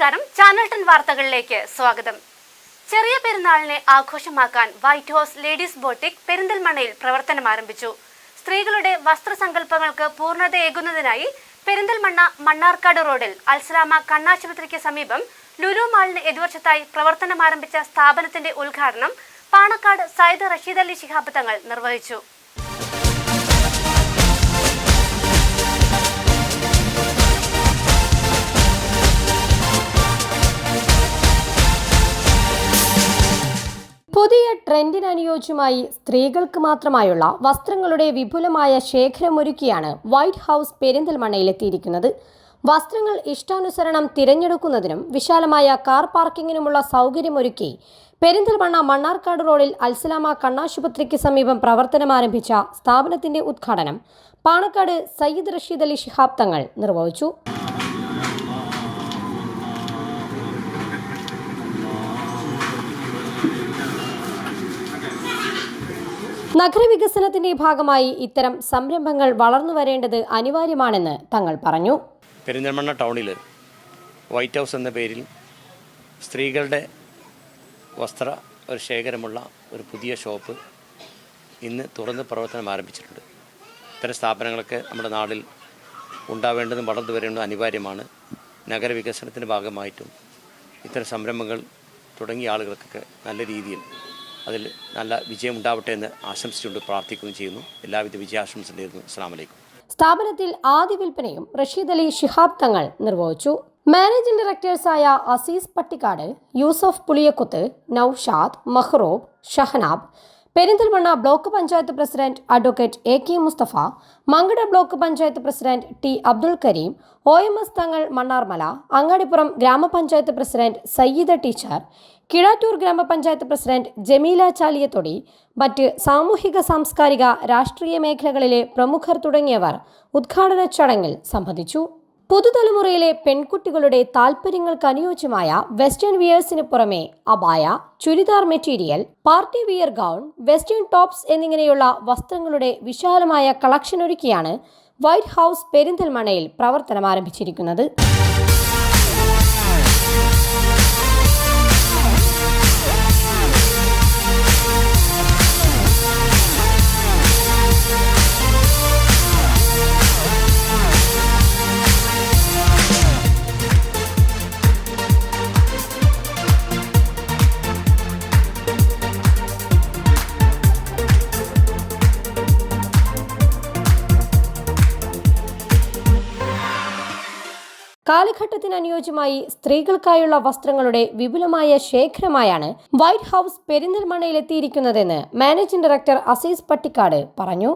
നമസ്കാരം, ചാനൽ 10 വാർത്തകളിലേക്ക് സ്വാഗതം. ചെറിയ പെരുന്നാളിനെ ആഘോഷമാക്കാൻ വൈറ്റ് ഹൗസ് ലേഡീസ് ബോട്ടിക് പെരിന്തൽമണ്ണയിൽ പ്രവർത്തനം ആരംഭിച്ചു. സ്ത്രീകളുടെ വസ്ത്രസങ്കല്പങ്ങൾക്ക് പൂർണ്ണതയേകുന്നതിനായി പെരിന്തൽമണ്ണ മണ്ണാർക്കാട് റോഡിൽ അൽസലാമ കണ്ണാശുപത്രിക്ക് സമീപം ലുലു മാളിന് എതിർവശത്തായി പ്രവർത്തനം ആരംഭിച്ച സ്ഥാപനത്തിന്റെ ഉദ്ഘാടനം പാണക്കാട് സയ്യിദ് റഷീദ് അലി ശിഹാബ് തങ്ങൾ നിർവഹിച്ചു. പുതിയ ട്രെൻഡിന് അനുയോജ്യമായി സ്ത്രീകൾക്ക് മാത്രമായുള്ള വസ്ത്രങ്ങളുടെ വിപുലമായ ശേഖരമൊരുക്കിയാണ് വൈറ്റ് ഹൗസ് പെരിന്തൽമണ്ണയിലെത്തിയിരിക്കുന്നത്. വസ്ത്രങ്ങൾ ഇഷ്ടാനുസരണം തിരഞ്ഞെടുക്കുന്നതിനും വിശാലമായ കാർ പാർക്കിങ്ങിനുമുള്ള സൗകര്യമൊരുക്കി പെരിന്തൽമണ്ണ മണ്ണാർക്കാട് റോഡിൽ അൽസലാമ കണ്ണാശുപത്രിക്ക് സമീപം പ്രവർത്തനം ആരംഭിച്ച സ്ഥാപനത്തിന്റെ ഉദ്ഘാടനം പാണക്കാട് സയ്യിദ് റഷീദ് അലി ശിഹാബ് തങ്ങൾ നിർവഹിച്ചു. നഗരവികസനത്തിന്റെ ഭാഗമായി ഇത്തരം സംരംഭങ്ങൾ വളർന്നു വരേണ്ടത് അനിവാര്യമാണെന്ന് തങ്ങൾ പറഞ്ഞു. പെരിന്തൽമണ്ണ ടൗണിൽ വൈറ്റ് ഹൗസ് എന്ന പേരിൽ സ്ത്രീകളുടെ വസ്ത്ര ഒരു ശേഖരമുള്ള ഒരു പുതിയ ഷോപ്പ് ഇന്ന് തുറന്ന് പ്രവർത്തനം ആരംഭിച്ചിട്ടുണ്ട്. ഇത്തരം സ്ഥാപനങ്ങളൊക്കെ നമ്മുടെ നാട്ടിൽ ഉണ്ടാവേണ്ടതും വളർന്നു വരേണ്ടതും അനിവാര്യമാണ്. നഗരവികസനത്തിൻ്റെ ഭാഗമായിട്ടും ഇത്തരം സംരംഭങ്ങൾ തുടങ്ങിയ ആളുകൾക്കൊക്കെ നല്ല രീതിയിൽ അതിൽ നല്ല വിജയം ഉണ്ടാവട്ടെ എന്ന് ആശംസിച്ചുകൊണ്ട് പ്രാർത്ഥിക്കുകയും ചെയ്യുന്നു. എല്ലാവിധ വിജയാശംസ നേരുന്നു. അസ്സലാമു അലൈക്കും. സ്ഥാപനത്തിൽ ആദ്യ വിൽപ്പനയും റഷീദ് അലി ശിഹാബ് തങ്ങൾ നിർവഹിച്ചു. മാനേജിംഗ് ഡയറക്ടേഴ്സായ Azeez Pattikkad, Yusuf Puliyakkuth, Noushad, Mahroob, Shahanab, Perinthalmanna block panchayat president advocate AK Musthafa, Mankada block panchayat president T Abdul Kareem, OMS Thangal Mannarmala, Angadipuram ഗ്രാമപഞ്ചായത്ത് പ്രസിഡന്റ് സയ്യിദ ടീച്ചർ, കിഴാറ്റൂർ ഗ്രാമപഞ്ചായത്ത് പ്രസിഡന്റ് ജമീല ചാലിയത്തൊടി, മറ്റ് സാമൂഹിക സാംസ്കാരിക രാഷ്ട്രീയ മേഖലകളിലെ പ്രമുഖർ തുടങ്ങിയവർ ഉദ്ഘാടന ചടങ്ങിൽ സംബന്ധിച്ചു. പുതുതലമുറയിലെ പെൺകുട്ടികളുടെ താൽപ്പര്യങ്ങൾക്ക് അനുയോജ്യമായ വെസ്റ്റേൺ വിയേഴ്സിന് പുറമെ അബായ, churidar material, party wear gown, western tops എന്നിങ്ങനെയുള്ള വസ്ത്രങ്ങളുടെ വിശാലമായ കളക്ഷൻ ഒരുക്കിയാണ് വൈറ്റ് ഹൗസ് പെരിന്തൽമണ്ണയിൽ പ്രവർത്തനം ആരംഭിച്ചിരിക്കുന്നത്. കാലഘട്ടത്തിനനുയോജ്യമായി സ്ത്രീകൾക്കായുള്ള വസ്ത്രങ്ങളുടെ വിപുലമായ ശേഖരമായാണ് വൈറ്റ് ഹൗസ് പെരിന്തൽമണ്ണയിലെത്തിയിരിക്കുന്നതെന്ന് മാനേജിംഗ് ഡയറക്ടർ അസീസ് പട്ടിക്കാട് പറഞ്ഞു.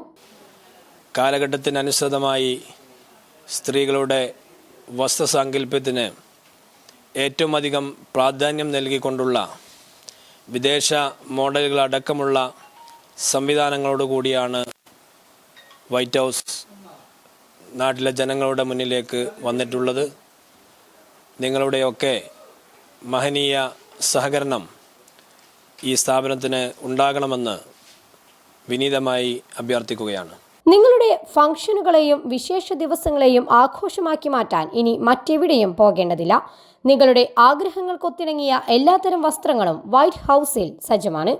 കാലഘട്ടത്തിനനുസൃതമായി സ്ത്രീകളുടെ വസ്ത്രസാങ്കല്പ്യത്തിന് ഏറ്റവും അധികം പ്രാധാന്യം നൽകിക്കൊണ്ടുള്ള വിദേശ മോഡലുകളടക്കമുള്ള സംവിധാനങ്ങളോടുകൂടിയാണ് വൈറ്റ് ഹൗസ് നാട്ടിലെ ജനങ്ങളുടെ മുന്നിലേക്ക് വന്നിട്ടുള്ളത്. നിങ്ങളുടെയൊക്കെ മഹനീയ സഹകരണം ഈ സ്ഥാപനത്തിന് ഉണ്ടാകണമെന്ന് വിനീതമായി അഭ്യർത്ഥിക്കുകയാണ്. നിങ്ങളുടെ ഫംഗ്ഷനുകളെയും വിശേഷ ദിവസങ്ങളെയും ആഘോഷമാക്കി മാറ്റാൻ ഇനി മറ്റെവിടെയും പോകേണ്ടതില്ല. നിങ്ങളുടെ ആഗ്രഹങ്ങൾക്കൊത്തിണങ്ങിയ എല്ലാത്തരം വസ്ത്രങ്ങളും വൈറ്റ് ഹൗസിൽ സജ്ജമാണ്.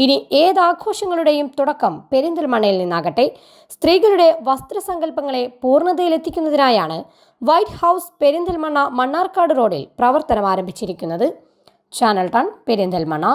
ഇനി ഏതാഘോഷങ്ങളുടെയും തുടക്കം പെരിന്തൽമണ്ണയിൽ നിന്നാകട്ടെ. സ്ത്രീകളുടെ വസ്ത്രസങ്കല്പങ്ങളെ പൂർണ്ണതയിലെത്തിക്കുന്നതിനായാണ് വൈറ്റ് ഹൗസ് പെരിന്തൽമണ്ണ മണ്ണാർക്കാട് റോഡിൽ പ്രവർത്തനം ആരംഭിച്ചിരിക്കുന്നത്. ചാനൽ 10 പെരിന്തൽമണ്ണ.